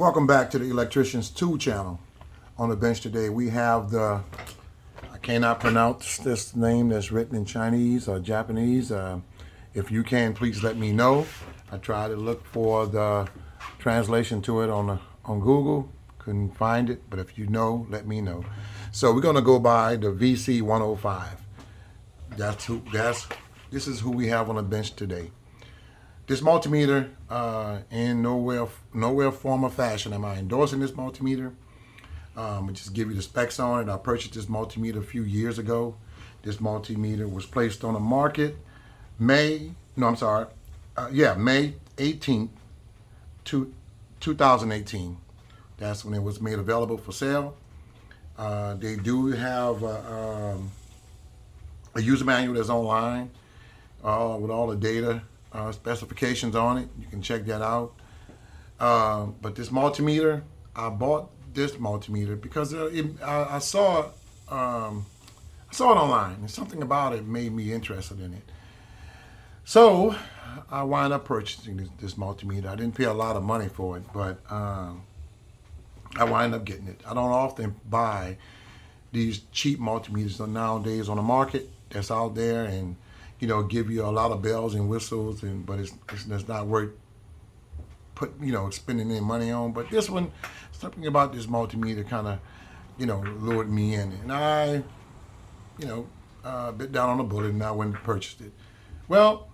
Welcome back to the Electrician's Tool channel. On the bench today we have the, I cannot pronounce this name that's written in Chinese or Japanese. If you can, please let me know. I tried to look for the translation to it on Google. Couldn't find it, but if you know, let me know. So we're going to go by the VC105. This is who we have on the bench today. This multimeter, in nowhere form or fashion am I endorsing this multimeter. I just give you the specs on it. I purchased this multimeter a few years ago. This multimeter was placed on the market May 18th, 2018. That's when it was made available for sale. They do have a user manual that's online with all the data. Specifications on it. You can check that out. But this multimeter, I bought this multimeter because I saw it online, and something about it made me interested in it. So I wound up purchasing this multimeter. I didn't pay a lot of money for it, but I wound up getting it. I don't often buy these cheap multimeters nowadays on the market that's out there, and give you a lot of bells and whistles, but it's not worth spending any money on. But this one, something about this multimeter kind of, lured me in, and I, bit down on the bullet, and I went and purchased it. Well,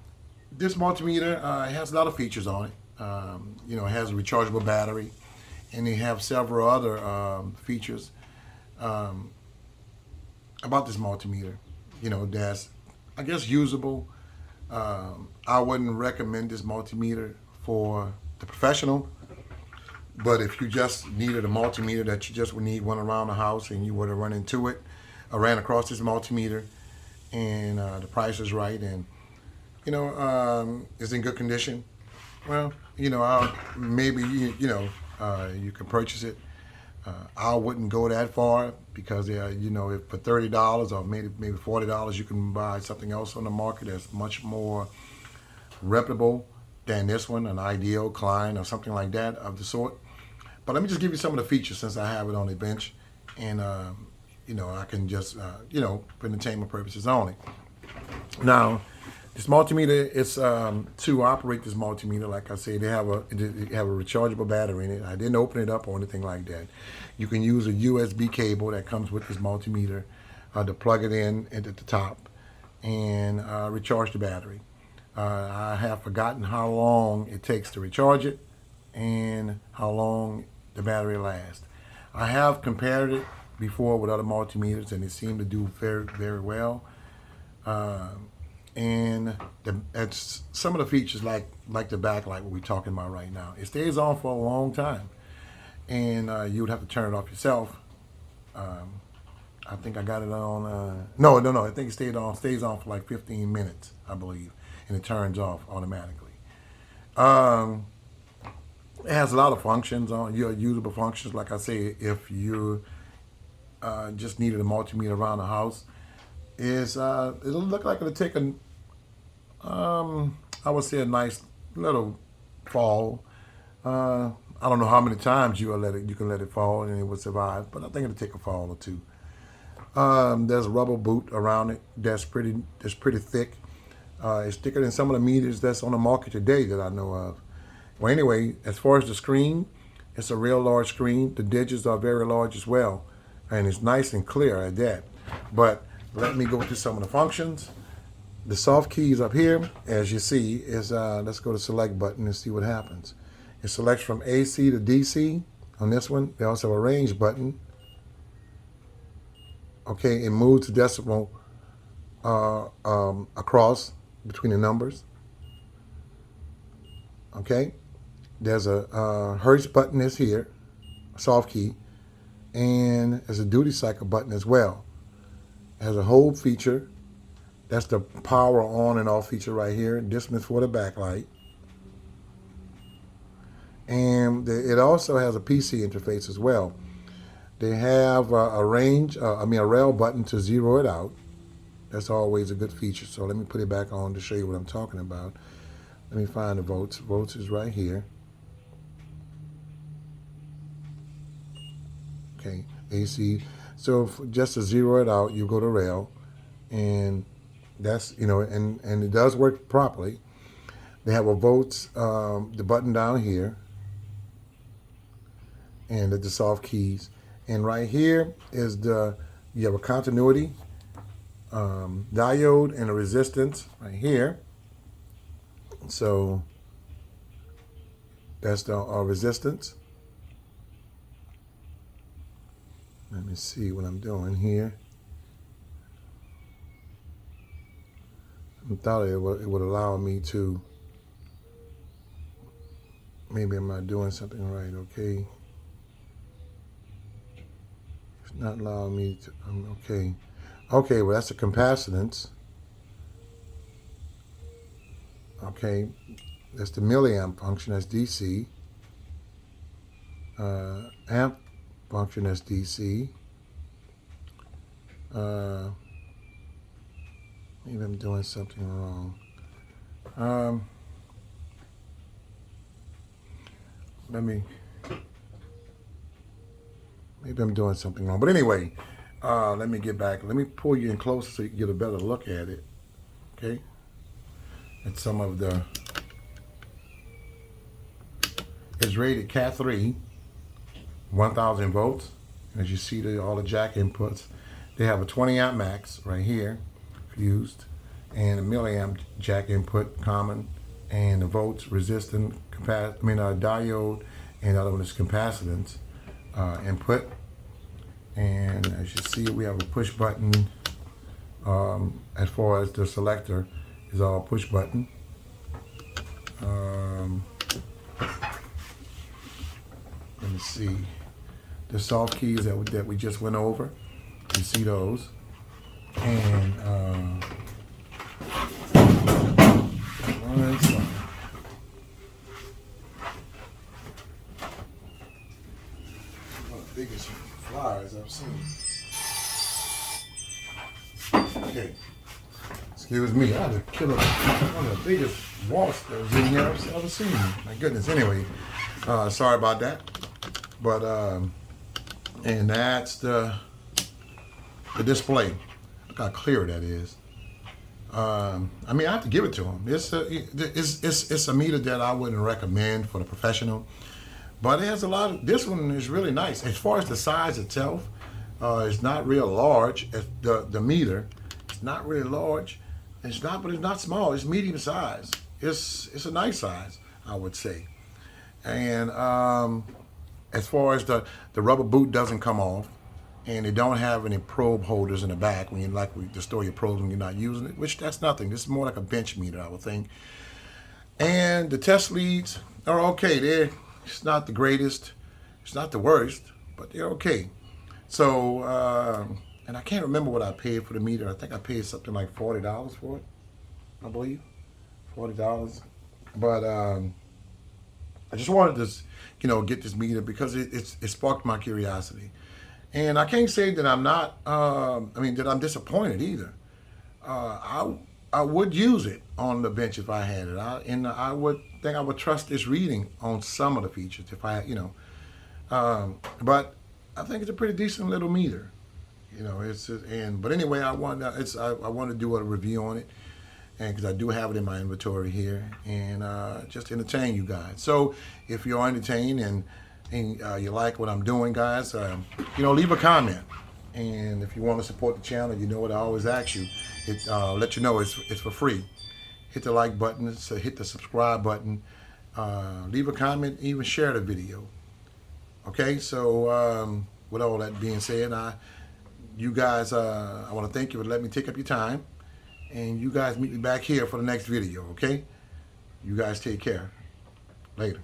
this multimeter has a lot of features on it. It has a rechargeable battery, and they have several other features about this multimeter. That's, I guess, usable. I wouldn't recommend this multimeter for the professional, but if you just needed a multimeter that you just would need one around the house and you were to run into it, I ran across this multimeter, and the price is right, and it's in good condition. Well, maybe you can purchase it. I wouldn't go that far because, if for $30 or maybe $40, you can buy something else on the market that's much more reputable than this one, an Ideal, Klein, or something like that of the sort. But let me just give you some of the features since I have it on the bench, and I can just for entertainment purposes only. Now, this multimeter is to operate this multimeter. Like I said, they have a rechargeable battery in it. I didn't open it up or anything like that. You can use a USB cable that comes with this multimeter to plug it in at the top and recharge the battery. I have forgotten how long it takes to recharge it and how long the battery lasts. I have compared it before with other multimeters, and they seem to do very, very well. And it's some of the features like the backlight, what we're talking about right now. It stays on for a long time, and you would have to turn it off yourself. I think I got it on. No. I think it stays on for like 15 minutes, I believe, and it turns off automatically. It has a lot of functions on your usable functions. Like I say, if you just needed a multimeter around the house, it'll look like it'll take I would say a nice little fall. I don't know how many times you can let it fall and it will survive, but I think it'll take a fall or two. There's a rubber boot around it that's pretty thick. It's thicker than some of the meters that's on the market today that I know of. Well, anyway, as far as the screen, it's a real large screen. The digits are very large as well, and it's nice and clear at that. But let me go through some of the functions. The soft keys up here, as you see, is let's go to select button and see what happens. It selects from AC to DC on this one. They also have a range button. Okay, it moves the decimal across between the numbers. Okay, there's a hertz button is here, soft key, and there's a duty cycle button as well. It has a hold feature. That's the power on and off feature right here. This is for the backlight. And it also has a PC interface as well. They have a rail button to zero it out. That's always a good feature. So let me put it back on to show you what I'm talking about. Let me find the volts. Volts is right here. Okay, AC. So just to zero it out, you go to rail, and that's, and it does work properly. They have a volts, the button down here, and the soft keys. And right here is you have a continuity diode and a resistance right here. So that's the resistance. Let me see what I'm doing here. I thought it would allow me to, maybe I'm not doing something right, okay. It's not allowing me to, okay. Okay, well that's the capacitance. Okay, that's the milliamp function, that's DC. Amp function, that's DC. Maybe I'm doing something wrong. Maybe I'm doing something wrong. But anyway, let me get back. Let me pull you in closer so you can get a better look at it. Okay? And some of the, it's rated Cat 3, 1000 volts. As you see, all the jack inputs. They have a 20 amp max right here, fused, and a milliamp jack input common, and the volts resistant, diode, and the other one is capacitance input. And as you see, we have a push button. As far as the selector is all push button. Let me see. The soft keys that we just went over. You see those. And one of the biggest flyers I've seen. Okay. Excuse me, I had to kill one of the biggest wasps that was in here I've ever seen. My goodness. Anyway, sorry about that. But and that's the display. Look how clear that is. I have to give it to them. It's a meter that I wouldn't recommend for the professional, but it has a lot of. This one is really nice. As far as the size itself, it's not real large. The meter, it's not really large. But it's not small. It's medium size. It's a nice size, I would say. And as far as the rubber boot doesn't come off, and they don't have any probe holders in the back when to store your probes when you're not using it, which that's nothing. This is more like a bench meter, I would think. And the test leads are okay. It's not the greatest, it's not the worst, but they're okay. So, and I can't remember what I paid for the meter. I think I paid something like $40 for it, I believe, $40. But I just wanted to, get this meter because it sparked my curiosity. And I can't say that I'm not, that I'm disappointed either. I would use it on the bench if I had it. I would think I would trust this reading on some of the features if I, but I think it's a pretty decent little meter. But anyway, I want to do a review on it, and because I do have it in my inventory here, and just entertain you guys. So if you're entertained and you like what I'm doing, guys, leave a comment. And if you want to support the channel, you know what I always ask you. Let you know it's for free. Hit the like button, hit the subscribe button, leave a comment, even share the video. Okay, so with all that being said, you guys, I want to thank you for letting me take up your time. And you guys meet me back here for the next video, okay? You guys take care. Later.